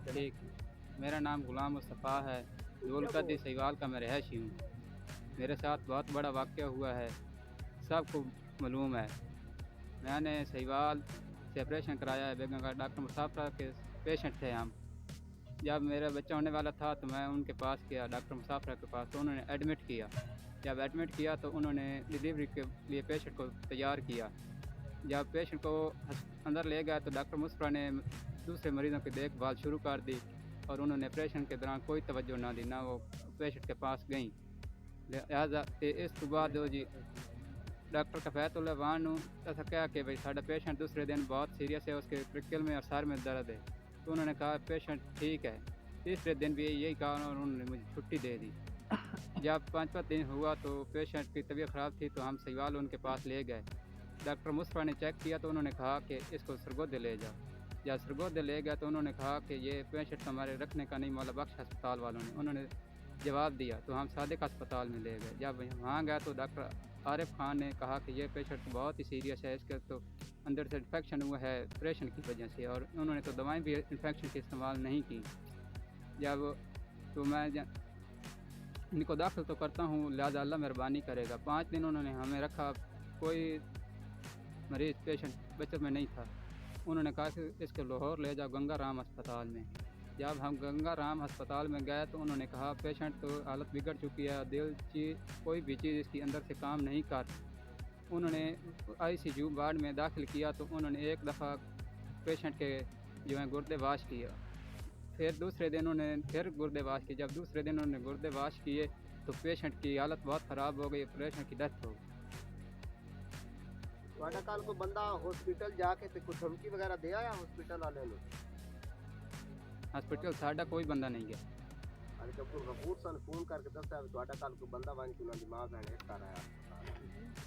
ठीक, मेरा नाम गुलाम मुस्तफ़ा है। धूलकदी सहीवाल का मैं रहायशी हूँ। मेरे साथ बहुत बड़ा वाक़या हुआ है, सबको मालूम है। मैंने सहीवाल से ऑपरेशन कराया है बेगम का। डॉक्टर मुसाफ़िर के पेशेंट थे हम। जब मेरा बच्चा होने वाला था तो मैं उनके पास गया, डॉक्टर मुसाफ़िर के पास, तो उन्होंने एडमिट किया। जब एडमिट किया तो उन्होंने डिलीवरी के लिए पेशेंट को तैयार किया। जब पेशेंट को अंदर ले गया तो डॉक्टर मुस्फरा ने दूसरे मरीज़ों की देखभाल शुरू कर दी और उन्होंने ऑपरेशन के दौरान कोई तवज्जो ना दी, ना वो पेशेंट के पास गई। लिहाजा इस तो बाद जी डॉक्टर कफ़ायतुल्लाह वान ऐसा कहा कि भाई साਡਾ पेशेंट दूसरे दिन बहुत सीरियस है, उसके ट्रिकल में और सर में दर्द है। तो उन्होंने कहा पेशेंट ठीक है। तीसरे दिन भी यही कहा और उन्होंने मुझे छुट्टी दे दी। जब 5वां दिन हुआ तो पेशेंट की तबीयत ख़राब थी तो हम सहीवाल उनके पास ले गए। डॉक्टर मुस्तफ़ा ने चेक किया तो उन्होंने कहा कि इसको सरगोदे ले जाओ। जब सरगोदे ले गया तो उन्होंने कहा कि ये पेशेंट हमारे रखने का नहीं, मौला बख्श अस्पताल वालों ने उन्होंने जवाब दिया। तो हम सादिक अस्पताल में ले गए। जब वहाँ गए तो डॉक्टर आरिफ खान ने कहा कि ये पेशेंट बहुत ही सीरियस है, इसके तो अंदर से इन्फेक्शन हुआ है ऑपरेशन की वजह से, और उन्होंने तो दवाएं भी इन्फेक्शन की इस्तेमाल नहीं की। जब तो मैं इनको दाखिल तो करता हूँ, लिहाजा अल्लाह मेहरबानी करेगा। 5 दिन उन्होंने हमें रखा, कोई मरीज़ पेशेंट बचत में नहीं था। उन्होंने कहा कि इसको लाहौर ले जाओ गंगा राम अस्पताल में। जब हम गंगा राम अस्पताल में गए तो उन्होंने कहा पेशेंट तो हालत बिगड़ चुकी है, दिल चीज़ कोई भी चीज़ इसकी अंदर से काम नहीं कर। उन्होंने आईसीयू वार्ड में दाखिल किया तो उन्होंने एक दफ़ा पेशेंट के जो है गुर्दे वाश किया। फिर दूसरे दिन उन्होंने फिर गुर्दे वाश किए। जब दूसरे दिन उन्होंने गुर्दे वाश किए तो पेशेंट की हालत बहुत ख़राब हो गई, पेशेंट की डेथ हो गई। ਤੁਹਾਡਾ ਕੱਲ ਕੋਈ ਬੰਦਾ हॉस्पिटल जाके ते कुछ धमकी वगैरह दे आया हॉस्पिटल वाले ने? हॉस्पिटल साडा कोई बंदा नहीं गया। अरे जब कोई गफूर सन फोन करके दसया ਤੁਹਾਡਾ ਕੱਲ ਕੋਈ ਬੰਦਾ ਵਾਂ ਕਿ ਉਹਨਾਂ ਦੀ ਮਾਂ ਭੈਣ ਇਸ ਕਰ ਆਇਆ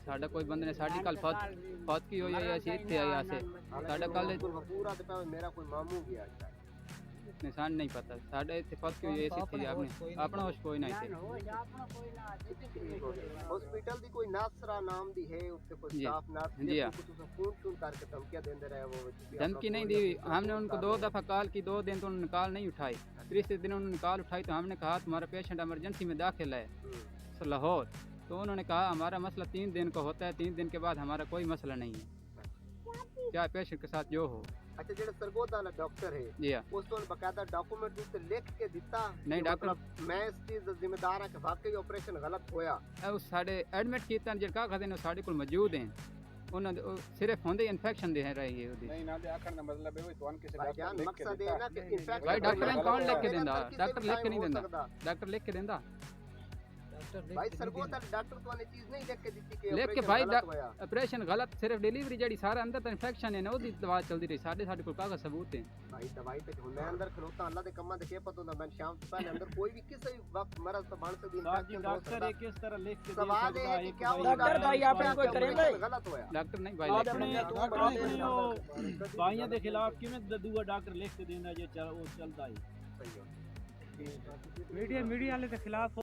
साडा कोई बंदा ने साडी कल फौत की हुई है, ऐसी इत्थे आया से साडा कल गफूर आ ते मेरा कोई मामू गया निशान नहीं पता। साडा इत्थे फौत की हुई ऐसी थी, आपने अपना होश कोई नहीं थे। हॉस्पिटल दी कोई नासरा नाम दी है, उससे कोई स्टाफ नर्स जी हाँ, कुछ फोन शून करके धमकियां देते रहे वो? धमकी नहीं दी। हमने उनको 2 दफ़ा कॉल की, 2 दिन तो उन्होंने कॉल नहीं उठाई। तीसरे दिन उन्होंने कॉल उठाई तो हमने कहा तुम्हारा पेशेंट इमरजेंसी में दाखिल है लाहौर। तो उन्होंने कहा हमारा मसला 3 दिन का होता है, 3 दिन के बाद हमारा कोई मसला नहीं है, क्या पेशेंट के साथ जो हो। अच्छा जेड़ा सरगोदा वाला डॉक्टर है जी हाँ, उस तो बकायदा डॉक्यूमेंट उससे लिख के दिता नहीं डॉक्टर मैं इस चीज दा जिम्मेदार हां कि वाकई ऑपरेशन गलत होया उस साढ़े एडमिट किया जिन कागज़ ने साढ़े को मौजूद हैं, उन्होंने सिर्फ होंदे इन्फेक्शन दे रही है नहीं ना दे आखर ना मतलब है तो किसी भाईजान मकसद है ना कि इन्फेक्शन भाई डॉक्टर कौन लिख के देंदा? डॉक्टर लिख के नहीं देंदा, डॉक्टर लिख के देंदा। भाई सरगोदा डॉक्टर तो ने चीज नहीं लिख के दी कि लिख के भाई ऑपरेशन गलत, सिर्फ डिलीवरी जड़ी सारा अंदर तो इन्फेक्शन है ना उसदी दवा चलती रही। साढ़े को कागज सबूत है भाई दवाई पे मैं अंदर खलोता अल्लाह दे कम्मा दे के पता होंदा मैं शाम से पहले अंदर कोई भी किसी वक्त मरज तो बन सकदी इन्फेक्शन डॉक्टर एक किस तरह लिख के सवाल है कि क्या डॉक्टर भाई आपने कोई करेंगे गलत होया? डॉक्टर नहीं भाई भाइयों के खिलाफ किवें दूआ डॉक्टर लिख के देंदा जे वो चलदा ही सही हो मीडिया वाले के खिलाफ